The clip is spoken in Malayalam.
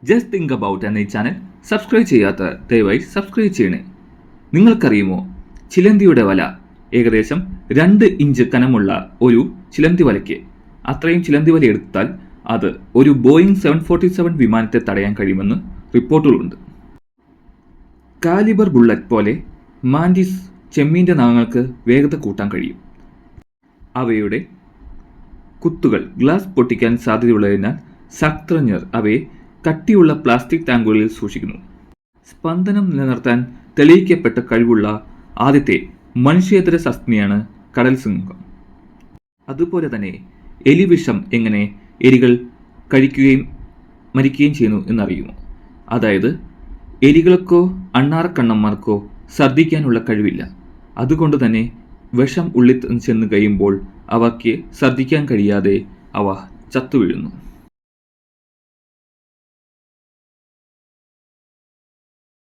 ജസ്റ്റ് തിങ്ക് അബൌട്ട് എന്ന ഈ ചാനൽ സബ്സ്ക്രൈബ് ചെയ്യാത്ത ദയവായി സബ്സ്ക്രൈബ് ചെയ്യണേ. നിങ്ങൾക്കറിയുമോ, ചിലന്തിയുടെ വല ഏകദേശം 2 ഇഞ്ച് കനമുള്ള ഒരു ചിലന്തി വലയ്ക്ക് അത്രയും ചിലന്തി വല എടുത്താൽ അത് ഒരു ബോയിങ് 747 വിമാനത്തെ തടയാൻ കഴിയുമെന്ന് റിപ്പോർട്ടുകളുണ്ട്. കാലിബർ ബുള്ളറ്റ് പോലെ മാൻറ്റിസ് ചെമ്മീൻ്റെ നഖങ്ങൾക്ക് വേഗത കൂട്ടാൻ കഴിയും. അവയുടെ കുത്തുകൾ ഗ്ലാസ് പൊട്ടിക്കാൻ സാധ്യതയുള്ളതിനാൽ ശാസ്ത്രജ്ഞർ അവയെ കട്ടിയുള്ള പ്ലാസ്റ്റിക് ടാങ്കുകളിൽ സൂക്ഷിക്കുന്നു. സ്പന്ദനം നിലനിർത്താൻ തെളിയിക്കപ്പെട്ട കഴിവുള്ള ആദ്യത്തെ മനുഷ്യേതര സസ്തിനിയാണ് കടൽ സിംഹം. അതുപോലെ തന്നെ എലിവിഷം എങ്ങനെ എലികൾ കഴിക്കുകയും മരിക്കുകയും ചെയ്യുന്നു എന്നറിയുമോ? അതായത് എലികൾക്കോ അണ്ണാറക്കണ്ണന്മാർക്കോ ഛർദ്ദിക്കാനുള്ള കഴിവില്ല. അതുകൊണ്ട് തന്നെ വിഷം ഉള്ളിൽ ചെന്ന് കഴിയുമ്പോൾ അവയ്ക്ക് ഛർദ്ദിക്കാൻ കഴിയാതെ അവ ചത്തുവീഴുന്നു.